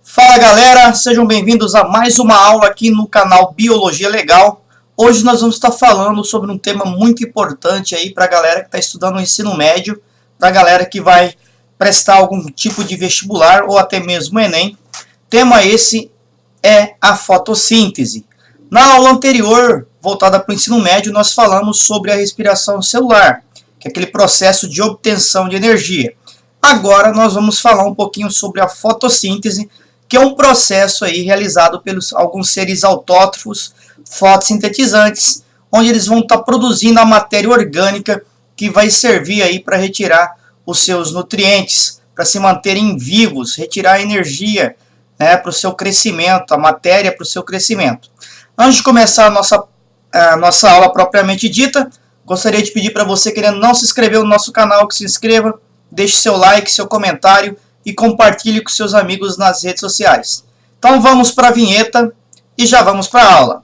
Fala galera, sejam bem-vindos a mais uma aula aqui no canal Biologia Legal. Hoje nós vamos estar falando sobre um tema muito importante aí para a galera que está estudando o ensino médio, para a galera que vai prestar algum tipo de vestibular ou até mesmo Enem. Tema esse é a fotossíntese. Na aula anterior, voltada para o ensino médio, nós falamos sobre a respiração celular, que é aquele processo de obtenção de energia. Agora nós vamos falar um pouquinho sobre a fotossíntese, que é um processo aí realizado pelos alguns seres autótrofos fotossintetizantes, onde eles vão estar produzindo a matéria orgânica que vai servir aí para retirar os seus nutrientes, para se manterem vivos, retirar a energia, né, para o seu crescimento, a matéria para o seu crescimento. Antes de começar a nossa aula propriamente dita, gostaria de pedir para você que ainda não se inscreveu no nosso canal, que se inscreva, deixe seu like, seu comentário e compartilhe com seus amigos nas redes sociais. Então vamos para a vinheta e já vamos para a aula.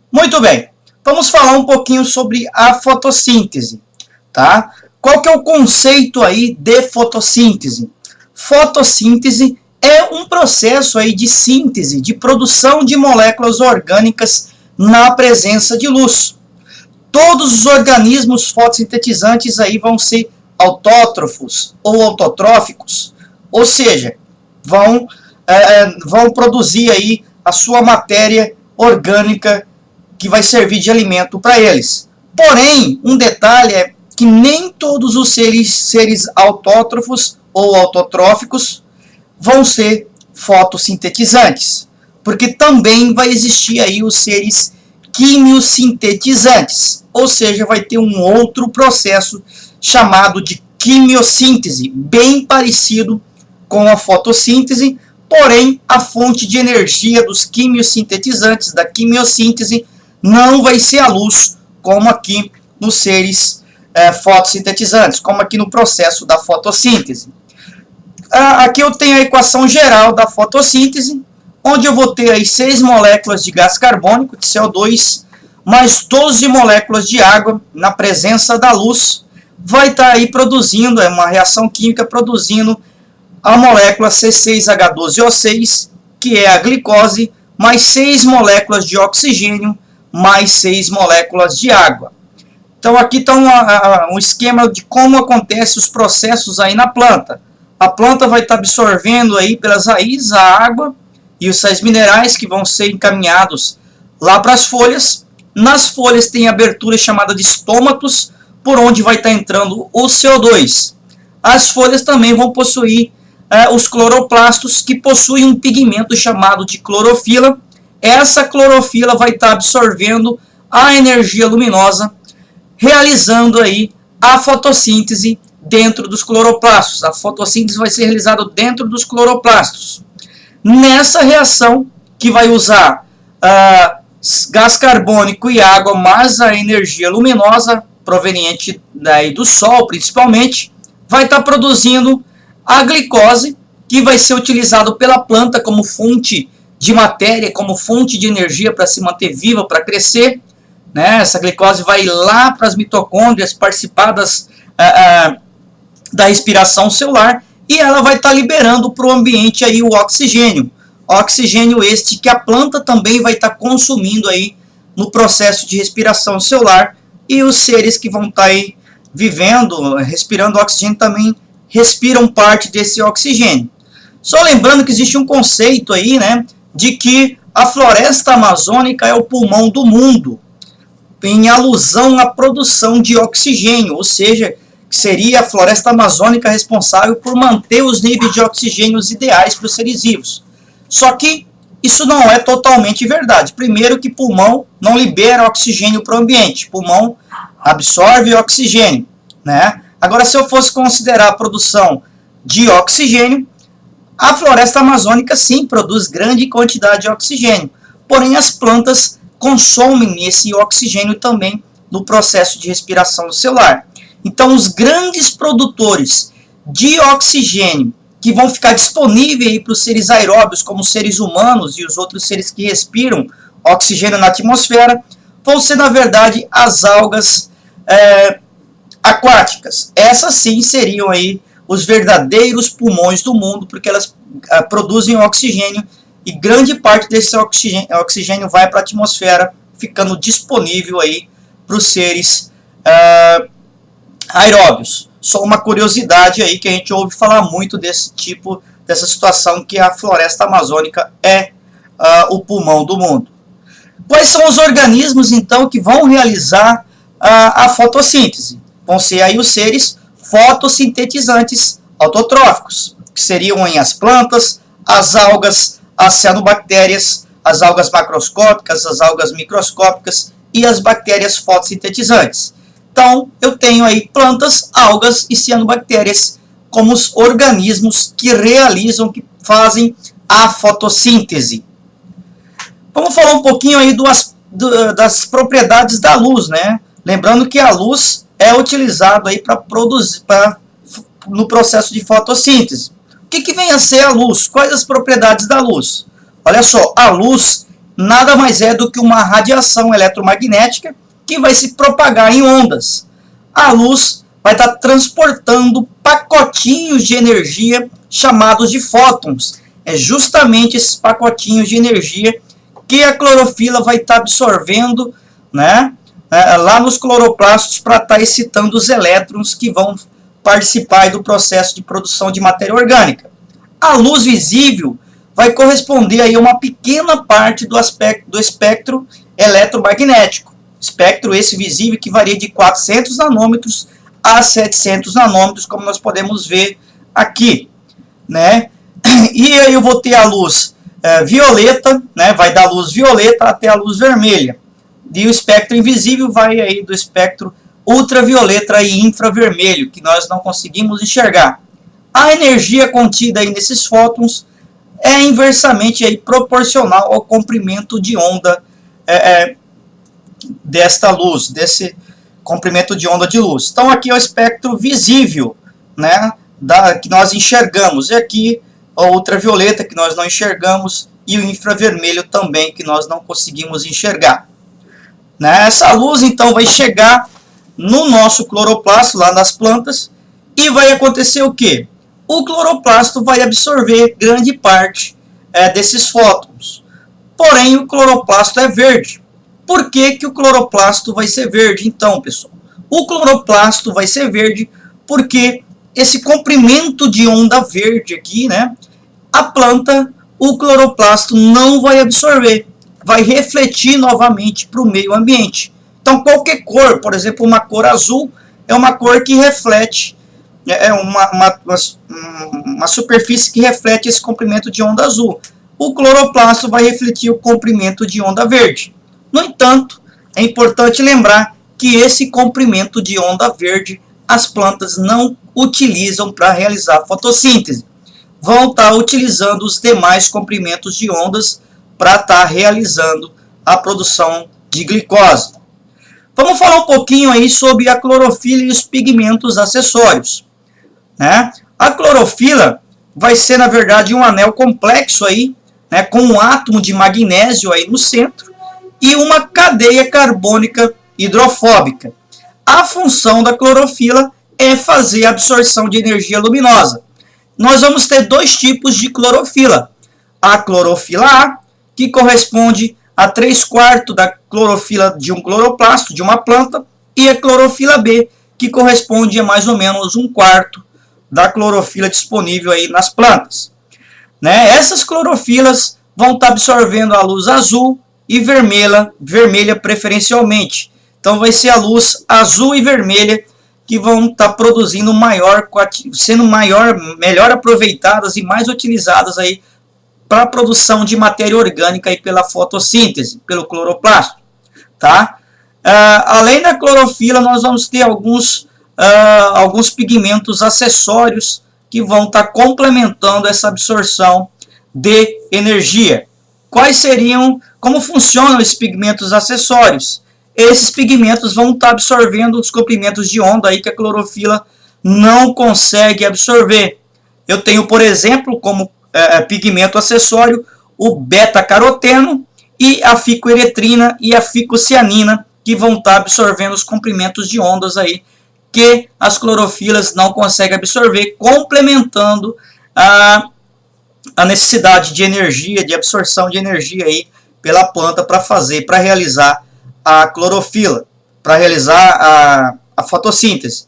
Muito bem, vamos falar um pouquinho sobre a fotossíntese, tá? Qual que é o conceito aí de fotossíntese? Fotossíntese é um processo aí de síntese, de produção de moléculas orgânicas na presença de luz. Todos os organismos fotossintetizantes aí vão ser autótrofos ou autotróficos, ou seja, vão produzir aí a sua matéria orgânica que vai servir de alimento para eles. Porém, um detalhe é que nem todos os seres autótrofos ou autotróficos vão ser fotossintetizantes, porque também vai existir aí os seres quimiosintetizantes, ou seja, vai ter um outro processo chamado de quimiossíntese, bem parecido com a fotossíntese, porém a fonte de energia dos quimiosintetizantes, da quimiossíntese, não vai ser a luz, como aqui nos seres fotossintetizantes, como aqui no processo da fotossíntese. Aqui eu tenho a equação geral da fotossíntese, onde eu vou ter aí 6 moléculas de gás carbônico, de CO2, mais 12 moléculas de água na presença da luz, vai estar aí produzindo, é uma reação química produzindo a molécula C6H12O6, que é a glicose, mais 6 moléculas de oxigênio, mais 6 moléculas de água. Então aqui está um esquema de como acontecem os processos aí na planta. A planta vai estar absorvendo aí pelas raízes a água e os sais minerais que vão ser encaminhados lá para as folhas. Nas folhas tem abertura chamada de estômatos, por onde vai estar entrando o CO2. As folhas também vão possuir os cloroplastos, que possuem um pigmento chamado de clorofila. Essa clorofila vai estar absorvendo a energia luminosa, realizando aí a fotossíntese dentro dos cloroplastos. A fotossíntese vai ser realizada dentro dos cloroplastos. Nessa reação, que vai usar gás carbônico e água, mais a energia luminosa, proveniente daí do sol principalmente, vai estar produzindo a glicose, que vai ser utilizado pela planta como fonte de matéria, como fonte de energia para se manter viva, para crescer. Né? Essa glicose vai lá para as mitocôndrias participar da respiração celular e ela vai estar liberando para o ambiente aí o oxigênio. Oxigênio este que a planta também vai estar consumindo aí no processo de respiração celular, e os seres que vão estar aí vivendo, respirando oxigênio também respiram parte desse oxigênio. Só lembrando que existe um conceito aí, né, de que a floresta amazônica é o pulmão do mundo, em alusão à produção de oxigênio, ou seja, que seria a floresta amazônica responsável por manter os níveis de oxigênio ideais para os seres vivos. Só que isso não é totalmente verdade. Primeiro que pulmão não libera oxigênio para o ambiente, pulmão absorve oxigênio, né? Agora, se eu fosse considerar a produção de oxigênio, a floresta amazônica sim produz grande quantidade de oxigênio, porém as plantas consomem esse oxigênio também no processo de respiração celular. Então, os grandes produtores de oxigênio que vão ficar disponíveis para os seres aeróbios, como os seres humanos e os outros seres que respiram oxigênio na atmosfera, vão ser, na verdade, as algas aquáticas. Essas sim seriam aí os verdadeiros pulmões do mundo, porque elas produzem oxigênio e grande parte desse oxigênio vai para a atmosfera, ficando disponível aí para os seres aeróbios. Só uma curiosidade aí que a gente ouve falar muito dessa situação que a floresta amazônica é o pulmão do mundo. Quais são os organismos então que vão realizar a fotossíntese? Vão ser aí os seres fotossintetizantes autotróficos, que seriam aí as plantas, as algas, as cianobactérias, as algas macroscópicas, as algas microscópicas e as bactérias fotossintetizantes. Então, eu tenho aí plantas, algas e cianobactérias como os organismos que realizam, que fazem a fotossíntese. Vamos falar um pouquinho aí das propriedades da luz, né? Lembrando que a luz é utilizada aí para produzir, no processo de fotossíntese. O que vem a ser a luz? Quais as propriedades da luz? Olha só, a luz nada mais é do que uma radiação eletromagnética que vai se propagar em ondas. A luz vai estar transportando pacotinhos de energia chamados de fótons. É justamente esses pacotinhos de energia que a clorofila vai estar absorvendo, né, lá nos cloroplastos para estar excitando os elétrons que vão participar do processo de produção de matéria orgânica. A luz visível vai corresponder aí a uma pequena parte do espectro eletromagnético. Espectro esse visível que varia de 400 nanômetros a 700 nanômetros, como nós podemos ver aqui, né? E aí eu vou ter a luz violeta, né? Vai da luz violeta até a luz vermelha. E o espectro invisível vai aí do espectro ultravioleta e infravermelho, que nós não conseguimos enxergar. A energia contida aí nesses fótons é inversamente aí proporcional ao comprimento de onda desta luz, desse comprimento de onda de luz. Então aqui é o espectro visível, né, que nós enxergamos, e aqui a ultravioleta que nós não enxergamos e o infravermelho também que nós não conseguimos enxergar. Né? Essa luz então vai chegar no nosso cloroplasto, lá nas plantas, e vai acontecer o quê? O cloroplasto vai absorver grande parte desses fótons. Porém, o cloroplasto é verde. Por que o cloroplasto vai ser verde, então, pessoal? O cloroplasto vai ser verde porque esse comprimento de onda verde aqui, né, a planta, o cloroplasto não vai absorver, vai refletir novamente para o meio ambiente. Então, qualquer cor, por exemplo, uma cor azul, é uma cor que reflete, uma superfície que reflete esse comprimento de onda azul. O cloroplasto vai refletir o comprimento de onda verde. No entanto, é importante lembrar que esse comprimento de onda verde as plantas não utilizam para realizar a fotossíntese. Vão estar utilizando os demais comprimentos de ondas para estar realizando a produção de glicose. Vamos falar um pouquinho aí sobre a clorofila e os pigmentos acessórios, né? A clorofila vai ser, na verdade, um anel complexo aí, né, com um átomo de magnésio aí no centro e uma cadeia carbônica hidrofóbica. A função da clorofila é fazer a absorção de energia luminosa. Nós vamos ter dois tipos de clorofila. A clorofila A, que corresponde a 3/4 da clorofila de um cloroplasto, de uma planta, e a clorofila B, que corresponde a mais ou menos 1/4 da clorofila disponível aí nas plantas. Né? Essas clorofilas vão estar absorvendo a luz azul e vermelha preferencialmente. Então vai ser a luz azul e vermelha que vão estar produzindo sendo melhor aproveitadas e mais utilizadas aí para a produção de matéria orgânica e pela fotossíntese, pelo cloroplasto. Tá? Além da clorofila, nós vamos ter alguns pigmentos acessórios que vão estar complementando essa absorção de energia. Como funcionam esses pigmentos acessórios? Esses pigmentos vão estar absorvendo os comprimentos de onda aí que a clorofila não consegue absorver. Eu tenho, por exemplo, como pigmento acessório, o beta-caroteno e a ficoeretrina e a ficocianina, que vão estar absorvendo os comprimentos de ondas aí que as clorofilas não conseguem absorver, complementando a necessidade de energia, de absorção de energia aí pela planta para realizar a clorofila, para realizar a fotossíntese.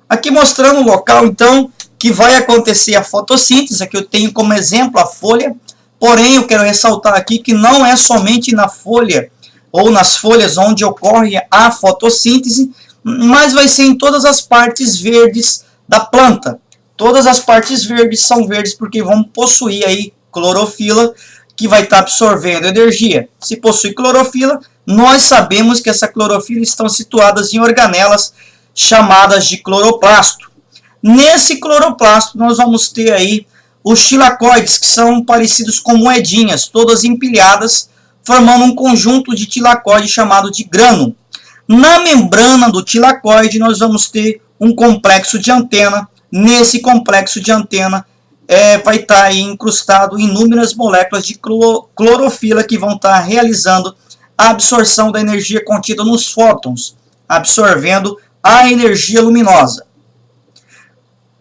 Aqui mostrando o local, então, que vai acontecer a fotossíntese. Aqui eu tenho como exemplo a folha, porém eu quero ressaltar aqui que não é somente na folha ou nas folhas onde ocorre a fotossíntese, mas vai ser em todas as partes verdes da planta. Todas as partes verdes são verdes porque vão possuir aí clorofila, que vai estar absorvendo energia. Se possui clorofila, nós sabemos que essa clorofila estão situadas em organelas chamadas de cloroplasto. Nesse cloroplasto nós vamos ter aí os tilacoides, que são parecidos com moedinhas, todas empilhadas, formando um conjunto de tilacoide chamado de grânulo. Na membrana do tilacoide nós vamos ter um complexo de antena. Nesse complexo de antena vai estar aí incrustado inúmeras moléculas de clorofila que vão estar realizando a absorção da energia contida nos fótons, absorvendo a energia luminosa.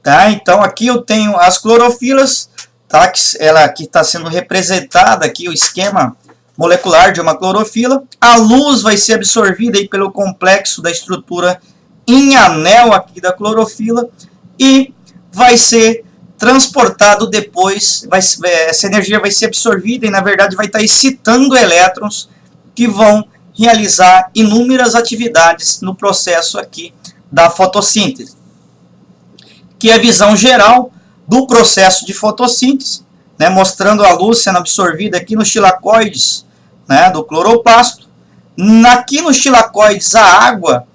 Tá? Então aqui eu tenho as clorofilas, tá? Ela aqui está sendo representada aqui o esquema molecular de uma clorofila. A luz vai ser absorvida aí pelo complexo da estrutura em anel aqui da clorofila e vai ser transportado depois, essa energia vai ser absorvida e na verdade vai estar excitando elétrons que vão realizar inúmeras atividades no processo aqui da fotossíntese. Que é a visão geral do processo de fotossíntese, né, mostrando a luz sendo absorvida aqui nos tilacoides, né, do cloroplasto. Aqui nos tilacoides a água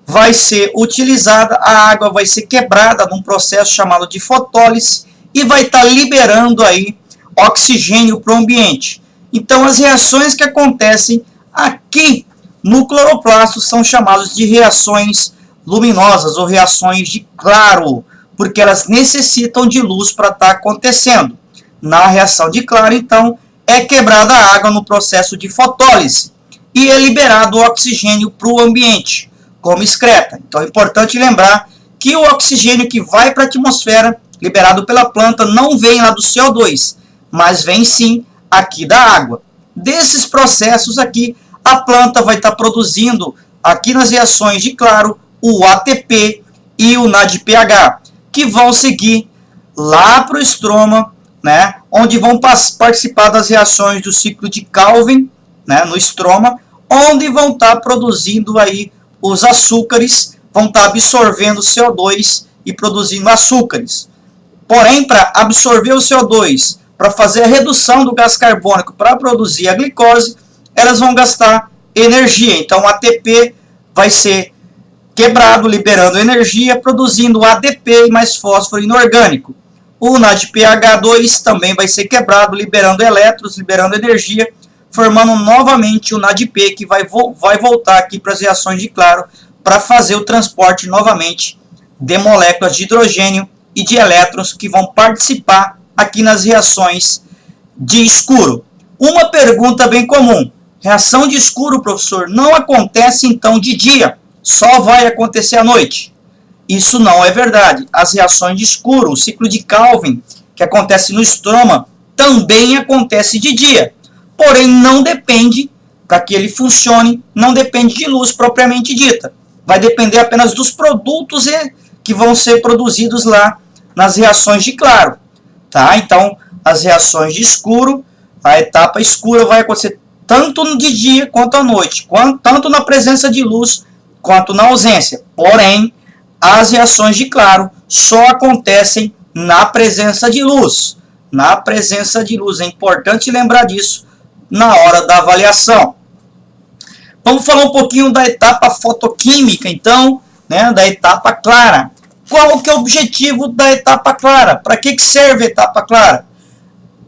vai ser utilizada, a água vai ser quebrada num processo chamado de fotólise e vai estar liberando aí oxigênio para o ambiente. Então as reações que acontecem aqui no cloroplasto são chamadas de reações luminosas ou reações de claro, porque elas necessitam de luz para estar acontecendo. Na reação de claro, então, é quebrada a água no processo de fotólise e é liberado o oxigênio para o ambiente, como excreta. Então é importante lembrar que o oxigênio que vai para a atmosfera, liberado pela planta, não vem lá do CO2, mas vem sim aqui da água. Desses processos aqui, a planta vai estar produzindo, aqui nas reações de claro, o ATP e o NADPH, que vão seguir lá para o estroma, né, onde vão participar das reações do ciclo de Calvin, né, no estroma, onde vão estar produzindo aí os açúcares, vão estar absorvendo CO2 e produzindo açúcares. Porém, para absorver o CO2, para fazer a redução do gás carbônico para produzir a glicose, elas vão gastar energia. Então, o ATP vai ser quebrado, liberando energia, produzindo ADP e mais fósforo inorgânico. O NADPH2 também vai ser quebrado, liberando elétrons, liberando energia, formando novamente o NADP, que vai voltar aqui para as reações de claro, para fazer o transporte novamente de moléculas de hidrogênio e de elétrons que vão participar aqui nas reações de escuro. Uma pergunta bem comum: reação de escuro, professor, não acontece então de dia, só vai acontecer à noite? Isso não é verdade. As reações de escuro, o ciclo de Calvin, que acontece no estroma, também acontece de dia. Porém, não depende, para que ele funcione, não depende de luz propriamente dita. Vai depender apenas dos produtos que vão ser produzidos lá nas reações de claro. Tá? Então, as reações de escuro, a etapa escura vai acontecer tanto de dia quanto à noite, tanto na presença de luz quanto na ausência. Porém, as reações de claro só acontecem na presença de luz. Na presença de luz. É importante lembrar disso na hora da avaliação. Vamos falar um pouquinho da etapa fotoquímica, então, né, da etapa clara. Qual que é o objetivo da etapa clara? Para que serve a etapa clara?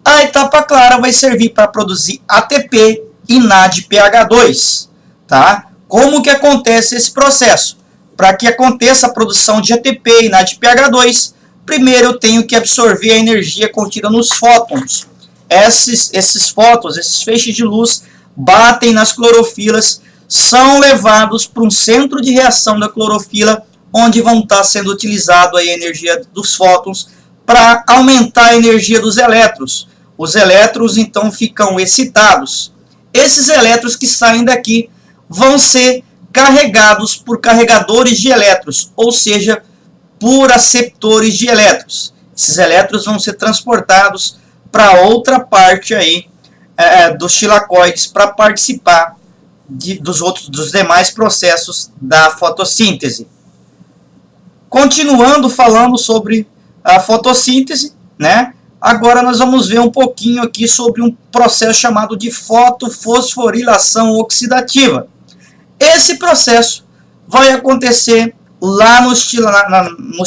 A etapa clara vai servir para produzir ATP e NADPH2. Tá? Como que acontece esse processo? para que aconteça a produção de ATP e NADPH2, primeiro eu tenho que absorver a energia contida nos fótons. Esses fótons, esses feixes de luz, batem nas clorofilas, são levados para um centro de reação da clorofila, onde vão estar sendo utilizado aí a energia dos fótons para aumentar a energia dos elétrons. Os elétrons então ficam excitados. Esses elétrons que saem daqui vão ser carregados por carregadores de elétrons, ou seja, por aceptores de elétrons. Esses elétrons vão ser transportados para outra parte aí dos tilacoides para participar dos demais processos da fotossíntese. Continuando falando sobre a fotossíntese, né? Agora nós vamos ver um pouquinho aqui sobre um processo chamado de fotofosforilação oxidativa. Esse processo vai acontecer lá nos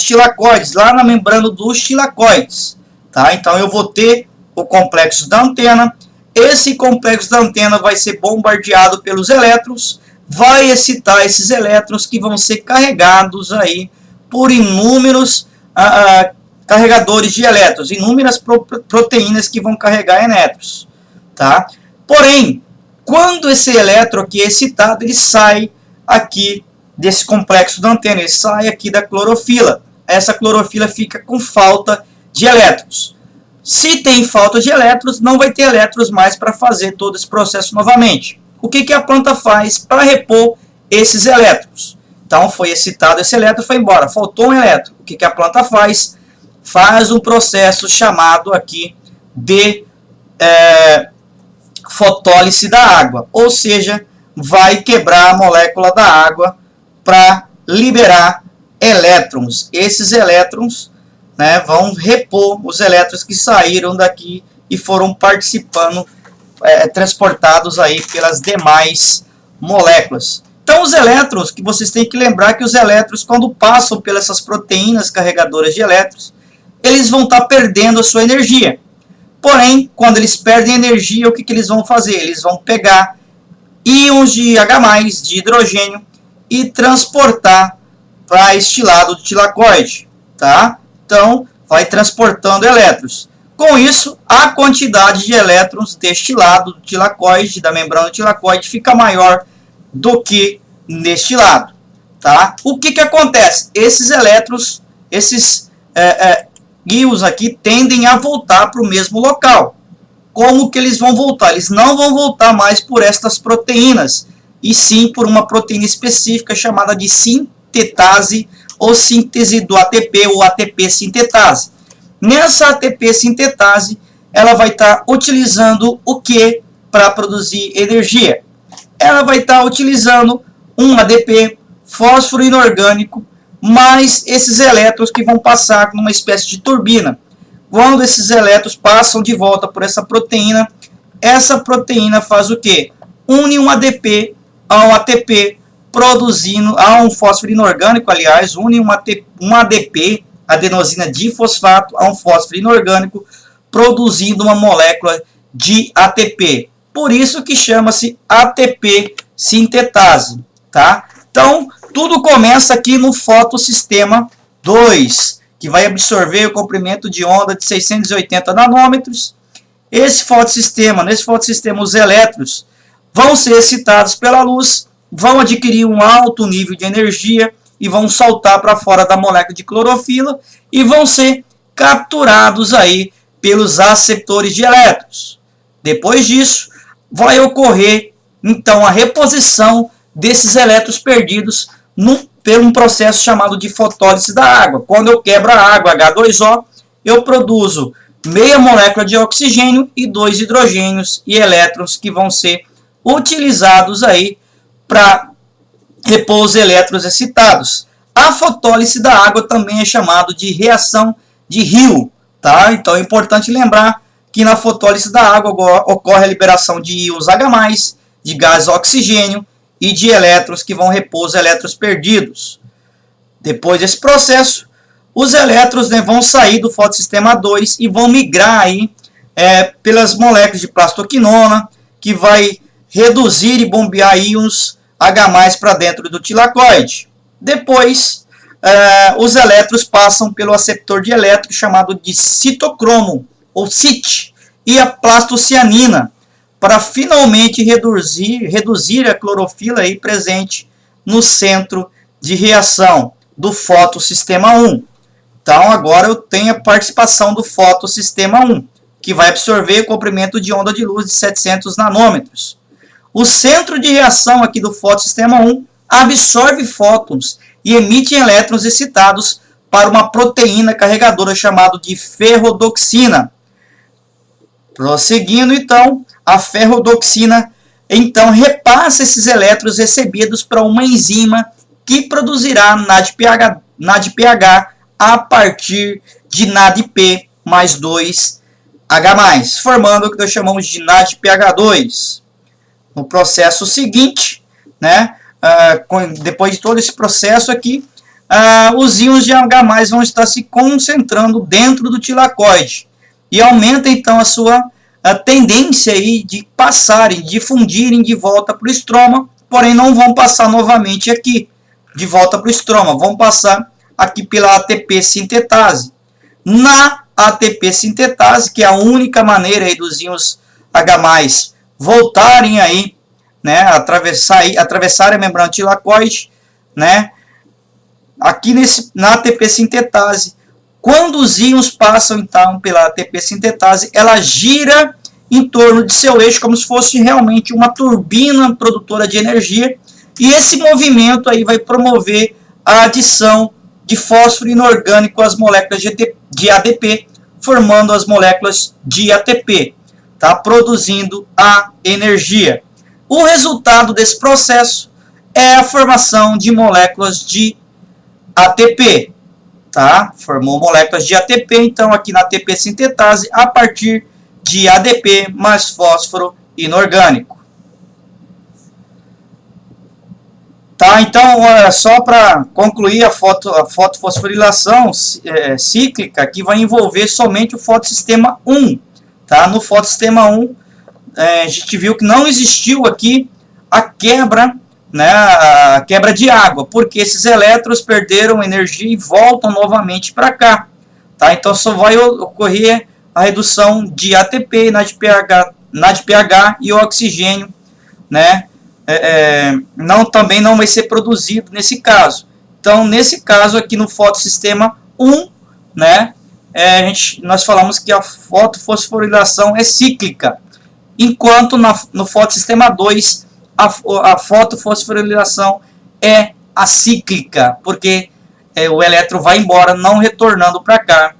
tilacoides, lá na membrana dos tilacoides. Tá? Então eu vou ter o complexo da antena. Esse complexo da antena vai ser bombardeado pelos elétrons, vai excitar esses elétrons que vão ser carregados aí por inúmeros carregadores de elétrons, inúmeras proteínas que vão carregar elétrons. Tá? Porém, quando esse elétron aqui é excitado, ele sai aqui desse complexo da antena, ele sai aqui da clorofila. Essa clorofila fica com falta de elétrons. Se tem falta de elétrons, não vai ter elétrons mais para fazer todo esse processo novamente. O que a planta faz para repor esses elétrons? Então, foi excitado esse elétron, foi embora, faltou um elétron. O que a planta faz? Faz um processo chamado aqui de fotólise da água, ou seja, vai quebrar a molécula da água para liberar elétrons. Esses elétrons, né, vão repor os elétrons que saíram daqui e foram participando, transportados aí pelas demais moléculas. Então os elétrons, que vocês têm que lembrar que os elétrons, quando passam pelas essas proteínas carregadoras de elétrons, eles vão estar perdendo a sua energia. Porém, quando eles perdem energia, o que eles vão fazer? Eles vão pegar íons de H+, de hidrogênio, e transportar para este lado do tilacoide. Tá? Então, vai transportando elétrons. Com isso, a quantidade de elétrons deste lado do tilacoide, da membrana do tilacoide, fica maior do que neste lado. Tá? O que acontece? Esses elétrons, esses íons aqui tendem a voltar para o mesmo local. Como que eles vão voltar? Eles não vão voltar mais por estas proteínas, e sim por uma proteína específica chamada de sintetase ou síntese do ATP ou ATP sintetase. Nessa ATP sintetase, ela vai estar utilizando o que para produzir energia? Ela vai estar utilizando um ADP, fósforo inorgânico, mais esses elétrons que vão passar numa espécie de turbina. Quando esses elétrons passam de volta por essa proteína faz o quê? Une um ADP a um ATP, produzindo, a um fósforo inorgânico, aliás, une um ADP, adenosina difosfato, a um fósforo inorgânico, produzindo uma molécula de ATP. Por isso que chama-se ATP sintetase. Tá? Então, tudo começa aqui no fotossistema 2, que vai absorver o comprimento de onda de 680 nanômetros. Nesse fotossistema, os elétrons vão ser excitados pela luz, vão adquirir um alto nível de energia e vão saltar para fora da molécula de clorofila e vão ser capturados aí pelos aceptores de elétrons. Depois disso, vai ocorrer então a reposição desses elétrons perdidos por um processo chamado de fotólise da água. Quando eu quebro a água H2O, eu produzo meia molécula de oxigênio e 2 hidrogênios e elétrons que vão ser utilizados aí para repor os elétrons excitados. A fotólise da água também é chamado de reação de Hill. Tá? Então é importante lembrar que na fotólise da água ocorre a liberação de íons H+, de gás oxigênio e de elétrons que vão repor os elétrons perdidos. Depois desse processo, os elétrons, né, vão sair do fotossistema 2 e vão migrar aí, pelas moléculas de plastoquinona, que vai reduzir e bombear íons H+ para dentro do tilacoide. Depois, os elétrons passam pelo aceptor de elétrons chamado de citocromo, ou CIT, e a plastocianina, para finalmente reduzir a clorofila aí presente no centro de reação do fotossistema 1. Então, agora eu tenho a participação do fotossistema 1, que vai absorver o comprimento de onda de luz de 700 nanômetros. O centro de reação aqui do fotossistema 1 absorve fótons e emite elétrons excitados para uma proteína carregadora chamada de ferrodoxina. Prosseguindo, então, a ferrodoxina então repassa esses elétrons recebidos para uma enzima que produzirá NADPH a partir de NADP mais 2H+, formando o que nós chamamos de NADPH2. No processo seguinte, né, depois de todo esse processo aqui, os íons de H+ vão estar se concentrando dentro do tilacoide e aumenta então a sua tendência aí de passarem, difundirem de volta para o estroma, porém não vão passar novamente aqui de volta para o estroma, vão passar aqui pela ATP sintetase. Na ATP sintetase, que é a única maneira aí dos íons H+ voltarem aí, né, atravessarem a membrana tilacoide, né, aqui na ATP sintetase, quando os íons passam então pela ATP sintetase, ela gira em torno de seu eixo como se fosse realmente uma turbina produtora de energia, e esse movimento aí vai promover a adição de fósforo inorgânico às moléculas de ADP, formando as moléculas de ATP, tá? Produzindo a energia. O resultado desse processo é a formação de moléculas de ATP, tá? Formou moléculas de ATP, então aqui na ATP sintetase, a partir de ADP mais fósforo inorgânico. Tá, então, só para concluir a fotofosforilação cíclica, que vai envolver somente o fotossistema 1. Tá? No fotossistema 1, a gente viu que não existiu aqui a quebra, né, a quebra de água, porque esses elétrons perderam energia e voltam novamente para cá. Tá? Então, só vai ocorrer a redução de ATP, NADPH e oxigênio, né? Também não vai ser produzido nesse caso. Então, nesse caso aqui no fotossistema 1, né, nós falamos que a fotofosforilação é cíclica, enquanto no fotossistema 2 a fotofosforilação é acíclica, porque o elétron vai embora, não retornando para cá,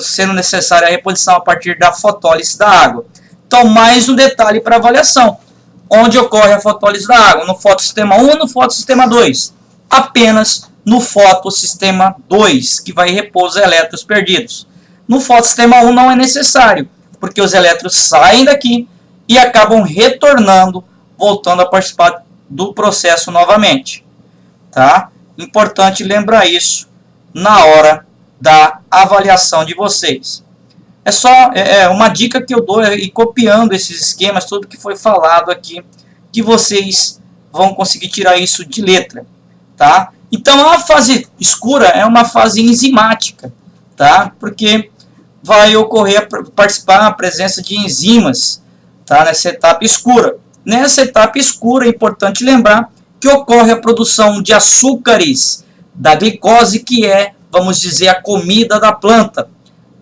sendo necessária a reposição a partir da fotólise da água. Então, mais um detalhe para avaliação. Onde ocorre a fotólise da água? No fotossistema 1 ou no fotossistema 2? Apenas no fotossistema 2, que vai repor os elétrons perdidos. No fotossistema 1 não é necessário, porque os elétrons saem daqui e acabam retornando, voltando a participar do processo novamente. Tá? Importante lembrar isso na hora da avaliação de vocês. É só uma dica que eu dou, e copiando esses esquemas, tudo que foi falado aqui, que vocês vão conseguir tirar isso de letra, tá? Então, a fase escura é uma fase enzimática, tá? Porque vai ocorrer a presença de enzimas, tá? Nessa etapa escura. Nessa etapa escura, é importante lembrar que ocorre a produção de açúcares da glicose, que é, vamos dizer, a comida da planta.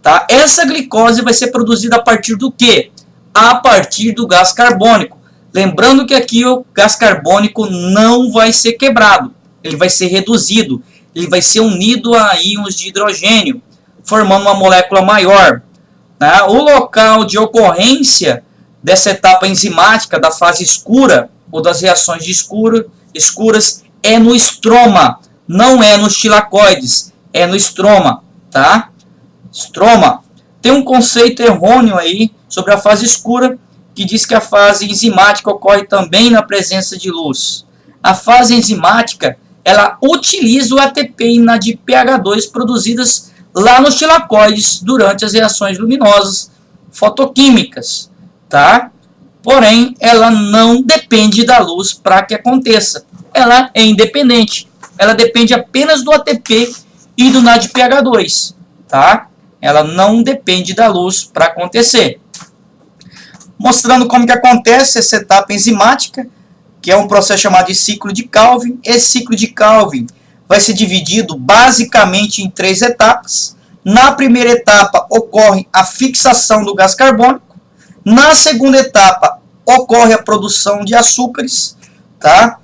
Tá? Essa glicose vai ser produzida a partir do quê? A partir do gás carbônico. Lembrando que aqui o gás carbônico não vai ser quebrado, ele vai ser reduzido, ele vai ser unido a íons de hidrogênio, formando uma molécula maior. Tá? O local de ocorrência dessa etapa enzimática da fase escura, ou das reações de escuras, é no estroma, não é nos tilacoides, é no estroma. Tá? Estroma. Tem um conceito errôneo aí sobre a fase escura, que diz que a fase enzimática ocorre também na presença de luz. A fase enzimática, ela utiliza o ATP e NADPH2 produzidas lá nos tilacoides durante as reações luminosas fotoquímicas, tá? Porém, ela não depende da luz para que aconteça. Ela é independente. ela depende apenas do ATP e do NADPH2, tá? Ela não depende da luz para acontecer. Mostrando como que acontece essa etapa enzimática, que é um processo chamado de ciclo de Calvin. Esse ciclo de Calvin vai ser dividido basicamente em 3 etapas. Na primeira etapa ocorre a fixação do gás carbônico. Na segunda etapa ocorre a produção de açúcares, tá?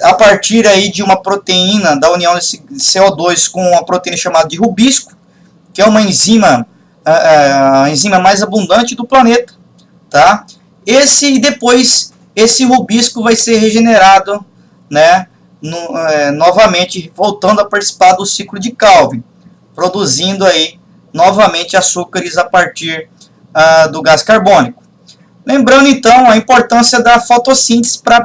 A partir aí de uma proteína, da união desse CO2 com uma proteína chamada de rubisco, que é uma enzima, a enzima mais abundante do planeta, tá? Depois esse rubisco vai ser regenerado, né, novamente, voltando a participar do ciclo de Calvin, produzindo aí novamente açúcares a partir do gás carbônico. Lembrando então a importância da fotossíntese para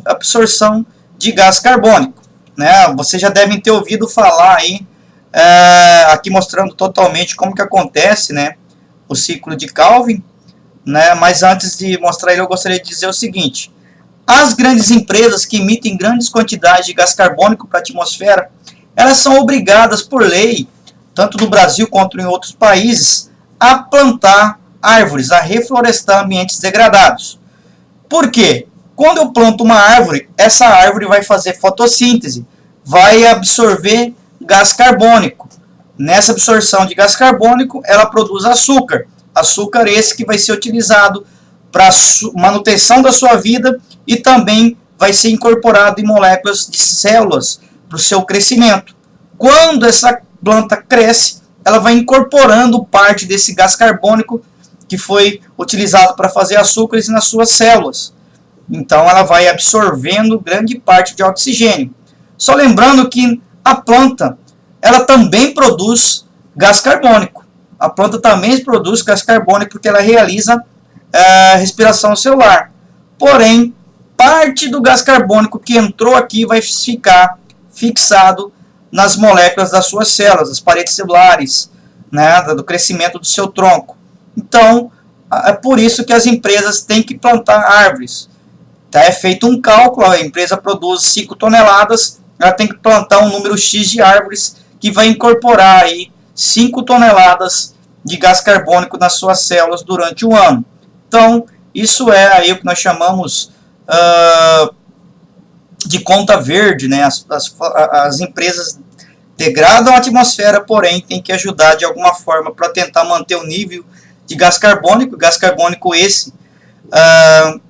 absorção de gás carbônico, né? Vocês já devem ter ouvido falar aí, aqui mostrando totalmente como que acontece, né, o ciclo de Calvin, né? Mas antes de mostrar ele, eu gostaria de dizer o seguinte: as grandes empresas que emitem grandes quantidades de gás carbônico para a atmosfera, elas são obrigadas por lei, tanto no Brasil quanto em outros países, a plantar árvores, a reflorestar ambientes degradados. Por quê? Quando eu planto uma árvore, essa árvore vai fazer fotossíntese, vai absorver gás carbônico. Nessa absorção de gás carbônico, ela produz açúcar. Açúcar esse que vai ser utilizado para manutenção da sua vida e também vai ser incorporado em moléculas de células para o seu crescimento. Quando essa planta cresce, ela vai incorporando parte desse gás carbônico que foi utilizado para fazer açúcares nas suas células. Então ela vai absorvendo grande parte de oxigênio. Só lembrando que a planta, ela também produz gás carbônico. A planta também produz gás carbônico porque ela realiza respiração celular. Porém, parte do gás carbônico que entrou aqui vai ficar fixado nas moléculas das suas células, das paredes celulares, né, do crescimento do seu tronco. Então, é por isso que as empresas têm que plantar árvores. Tá? É feito um cálculo, a empresa produz 5 toneladas, ela tem que plantar um número X de árvores que vai incorporar aí 5 toneladas de gás carbônico nas suas células durante o ano. Então, isso é aí o que nós chamamos de conta verde, né? As empresas degradam a atmosfera, porém tem que ajudar de alguma forma para tentar manter o nível de gás carbônico. Gás carbônico esse,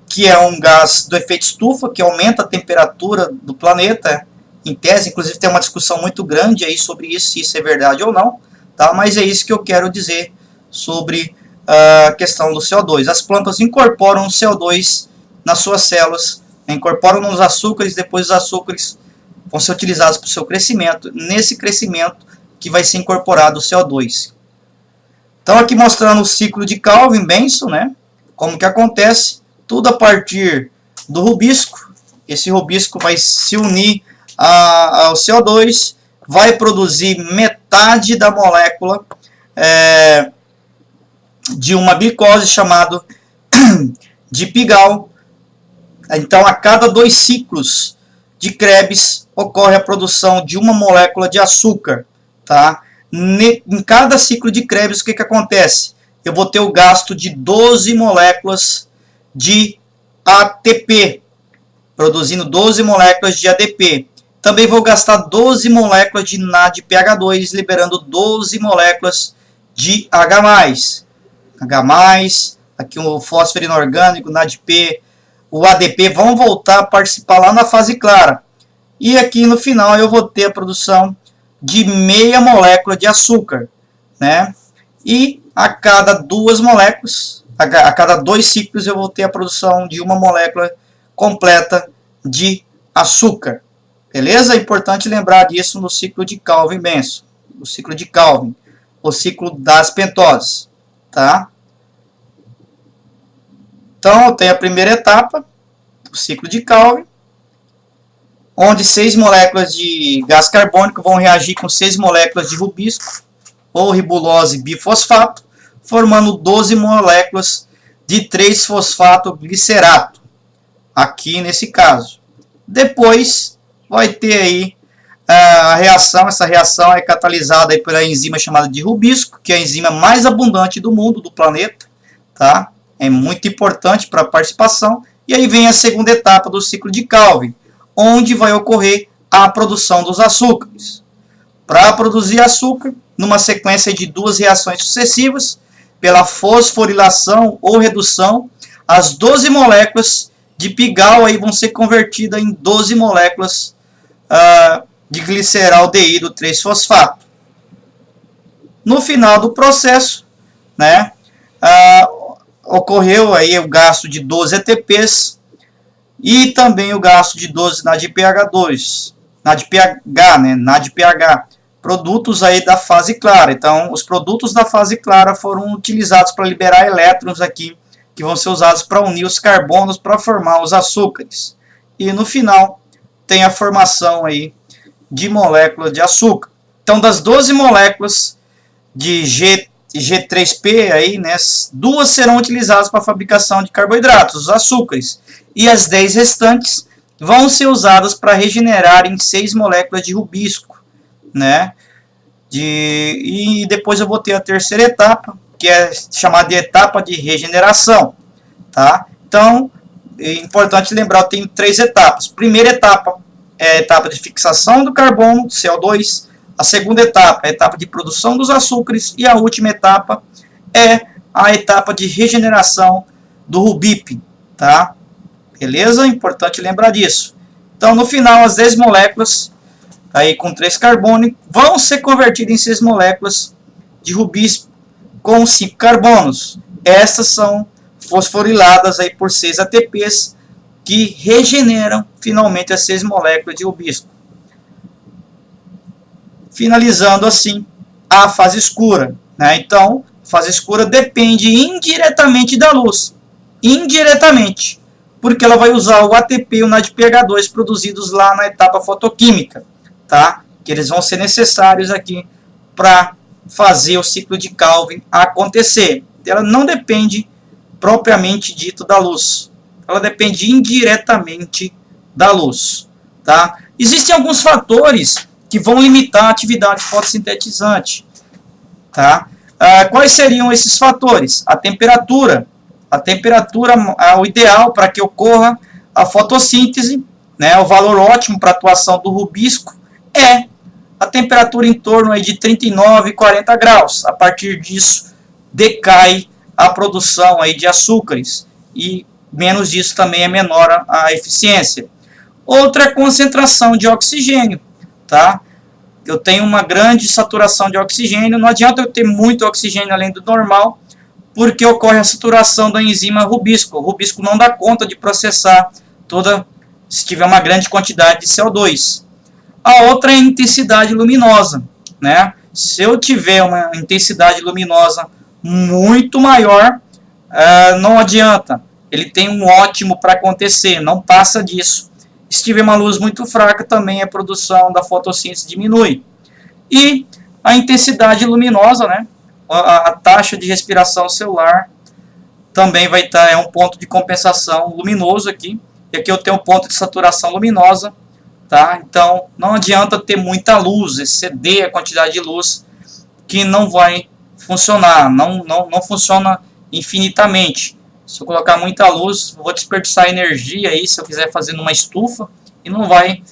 que é um gás do efeito estufa, que aumenta a temperatura do planeta, em tese. Inclusive tem uma discussão muito grande aí sobre isso, se isso é verdade ou não, tá? Mas é isso que eu quero dizer sobre a questão do CO2. As plantas incorporam o CO2 nas suas células, incorporam nos açúcares, depois os açúcares vão ser utilizados para o seu crescimento, nesse crescimento que vai ser incorporado o CO2. Então aqui mostrando o ciclo de Calvin-Benson, né? Como que acontece, tudo a partir do rubisco. Esse rubisco vai se unir ao CO2, vai produzir metade da molécula de uma glicose chamado de Pigalle. Então, a cada 2 ciclos de Krebs ocorre a produção de uma molécula de açúcar, tá? Em cada ciclo de Krebs, o que acontece? Eu vou ter o gasto de 12 moléculas de ATP, produzindo 12 moléculas de ADP. Também vou gastar 12 moléculas de NADPH2, liberando 12 moléculas de H+. H+, aqui o fósforo inorgânico, NADP, o ADP vão voltar a participar lá na fase clara. E aqui no final eu vou ter a produção de meia molécula de açúcar, né? E a cada 2 moléculas, a cada 2 ciclos eu vou ter a produção de uma molécula completa de açúcar. Beleza? É importante lembrar disso no ciclo de Calvin-Benson, o ciclo de Calvin, o ciclo das pentoses, tá? Então, eu tenho a primeira etapa, o ciclo de Calvin, onde 6 moléculas de gás carbônico vão reagir com 6 moléculas de rubisco, ou ribulose bifosfato, formando 12 moléculas de 3-fosfato glicerato, aqui nesse caso. Depois, vai ter aí Essa reação é catalisada aí pela enzima chamada de rubisco, que é a enzima mais abundante do mundo, do planeta, tá? É muito importante para a participação. E aí vem a segunda etapa do ciclo de Calvin, onde vai ocorrer a produção dos açúcares. Para produzir açúcar, numa sequência de duas reações sucessivas, pela fosforilação ou redução, as 12 moléculas de pigal aí vão ser convertidas em 12 moléculas de gliceraldeído 3-fosfato. No final do processo, né, ocorreu aí o gasto de 12 ATPs e também o gasto de 12 NADPH2, NADPH, produtos aí da fase clara. Então, os produtos da fase clara foram utilizados para liberar elétrons aqui, que vão ser usados para unir os carbonos para formar os açúcares. E no final, tem a formação aí de moléculas de açúcar. Então, das 12 moléculas de G3P, aí, né, 2 serão utilizadas para a fabricação de carboidratos, os açúcares, e as 10 restantes vão ser usadas para regenerar em 6 moléculas de rubisco, né? E depois eu vou ter a terceira etapa, que é chamada de etapa de regeneração, tá? Então, é importante lembrar, eu tenho 3 etapas. Primeira etapa é a etapa de fixação do carbono, CO2. A segunda etapa é a etapa de produção dos açúcares. E a última etapa é a etapa de regeneração do rubip, tá? Beleza? Importante lembrar disso. Então, no final, as 10 moléculas, aí com 3 carbonos, vão ser convertidas em 6 moléculas de rubis com 5 carbonos. Estas são fosforiladas aí por 6 ATPs, que regeneram finalmente as 6 moléculas de rubisco. Finalizando assim a fase escura, né? Então, a fase escura depende indiretamente da luz. Indiretamente, porque ela vai usar o ATP e o NADPH2 produzidos lá na etapa fotoquímica, tá? Que eles vão ser necessários aqui para fazer o ciclo de Calvin acontecer. Ela não depende propriamente dito da luz. Ela depende indiretamente da luz, tá? Existem alguns fatores que vão limitar a atividade fotossintetizante, tá? Quais seriam esses fatores? A temperatura. A temperatura é o ideal para que ocorra a fotossíntese, né? O valor ótimo para a atuação do rubisco é a temperatura em torno aí de 39 e 40 graus. A partir disso, decai a produção aí de açúcares e menos disso também é menor a eficiência. Outra é a concentração de oxigênio, tá? Eu tenho uma grande saturação de oxigênio, não adianta eu ter muito oxigênio além do normal, porque ocorre a saturação da enzima rubisco. O rubisco não dá conta de processar se tiver uma grande quantidade de CO2. A outra é a intensidade luminosa, né? Se eu tiver uma intensidade luminosa muito maior, não adianta. Ele tem um ótimo para acontecer, não passa disso. Se tiver uma luz muito fraca, também a produção da fotossíntese diminui. E a intensidade luminosa, né? A taxa de respiração celular também vai estar, é um ponto de compensação luminoso aqui. E aqui eu tenho um ponto de saturação luminosa, tá? Então, não adianta ter muita luz, exceder a quantidade de luz, que não vai funcionar, não funciona infinitamente. Se eu colocar muita luz, vou desperdiçar energia aí, se eu quiser fazer numa estufa, e não vai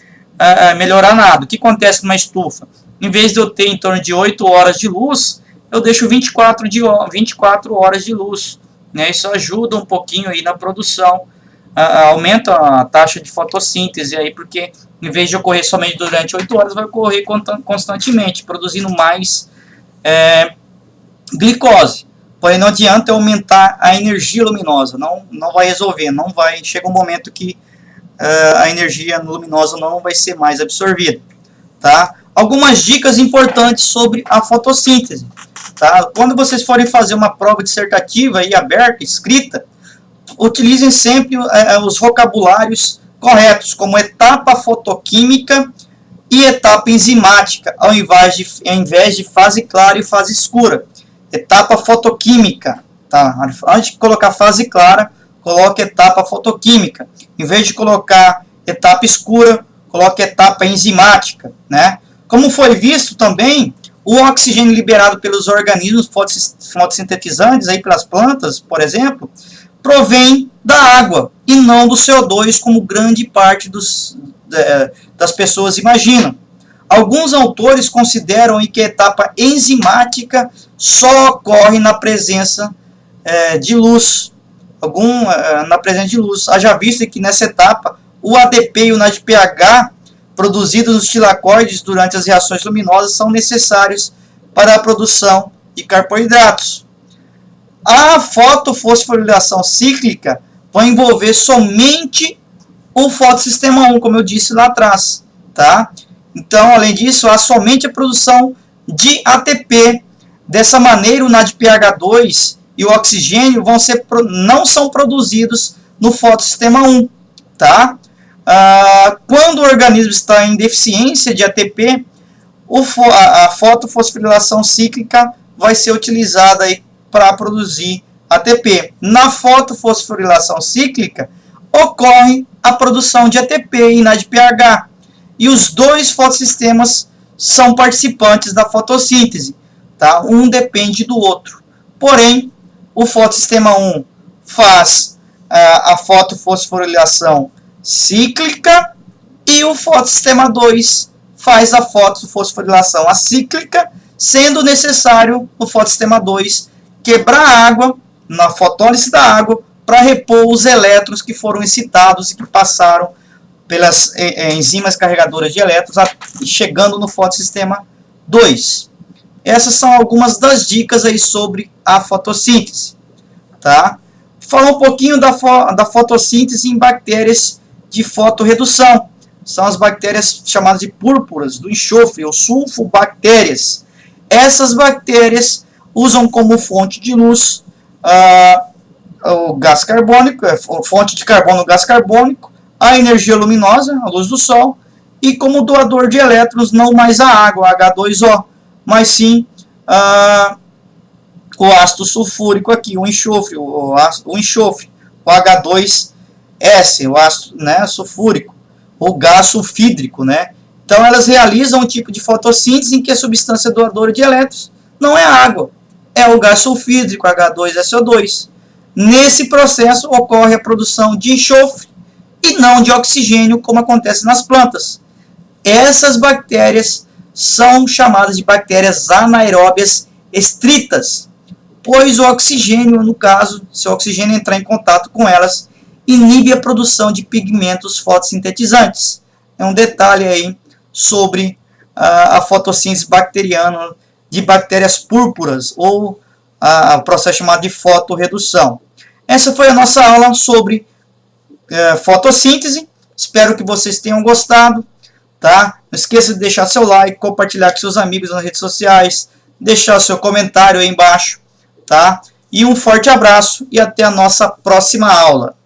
melhorar nada. O que acontece numa estufa? Em vez de eu ter em torno de 8 horas de luz, eu deixo 24 horas de luz, né? Isso ajuda um pouquinho aí na produção, aumenta a taxa de fotossíntese aí, porque em vez de ocorrer somente durante 8 horas, vai ocorrer constantemente, produzindo mais glicose. Porém, não adianta aumentar a energia luminosa, não vai resolver, chega um momento que a energia luminosa não vai ser mais absorvida, tá? Algumas dicas importantes sobre a fotossíntese, tá? Quando vocês forem fazer uma prova dissertativa aí aberta, escrita, utilizem sempre os vocabulários corretos, como etapa fotoquímica e etapa enzimática, ao invés de fase clara e fase escura. Etapa fotoquímica, tá? Antes de colocar fase clara, coloque etapa fotoquímica. Em vez de colocar etapa escura, coloque etapa enzimática, né? Como foi visto também, o oxigênio liberado pelos organismos fotossintetizantes, aí pelas plantas, por exemplo, provém da água e não do CO2, como grande parte das pessoas imaginam. Alguns autores consideram que a etapa enzimática só ocorre na presença de luz. Na presença de luz. Haja vista que nessa etapa o ADP e o NADPH produzidos nos tilacoides durante as reações luminosas são necessários para a produção de carboidratos. A fotofosforilação cíclica vai envolver somente o fotossistema 1, como eu disse lá atrás, tá? Então, além disso, há somente a produção de ATP. Dessa maneira, o NADPH2 e o oxigênio não são produzidos no fotossistema 1, tá? Quando o organismo está em deficiência de ATP, a fotofosforilação cíclica vai ser utilizada para produzir ATP. Na fotofosforilação cíclica, ocorre a produção de ATP e NADPH. E os dois fotossistemas são participantes da fotossíntese, tá? Um depende do outro. Porém, o fotossistema 1 faz a fotofosforilação cíclica e o fotossistema 2 faz a fotofosforilação acíclica, sendo necessário o fotossistema 2 quebrar a água na fotólise da água para repor os elétrons que foram excitados e que passaram pelas enzimas carregadoras de elétrons, chegando no fotossistema 2. Essas são algumas das dicas aí sobre a fotossíntese, tá? Falar um pouquinho da fotossíntese em bactérias de fotorredução. São as bactérias chamadas de púrpuras do enxofre, ou sulfobactérias. Essas bactérias usam como fonte de luz o gás carbônico, fonte de carbono, gás carbônico, a energia luminosa, a luz do sol, e como doador de elétrons não mais a água, H2O, mas sim o ácido sulfúrico aqui, o enxofre, o H2S, o ácido, né, sulfúrico, o gás sulfídrico, né? Então elas realizam um tipo de fotossíntese em que a substância doadora de elétrons não é a água, é o gás sulfídrico, H2SO2. Nesse processo ocorre a produção de enxofre e não de oxigênio, como acontece nas plantas. Essas bactérias são chamadas de bactérias anaeróbias estritas, pois o oxigênio, no caso, se o oxigênio entrar em contato com elas, inibe a produção de pigmentos fotossintetizantes. É um detalhe aí sobre a fotossíntese bacteriana de bactérias púrpuras, ou o processo chamado de fotorredução. Essa foi a nossa aula sobre fotossíntese. Espero que vocês tenham gostado, tá? Não esqueça de deixar seu like, compartilhar com seus amigos nas redes sociais, deixar o seu comentário aí embaixo, tá? E um forte abraço e até a nossa próxima aula.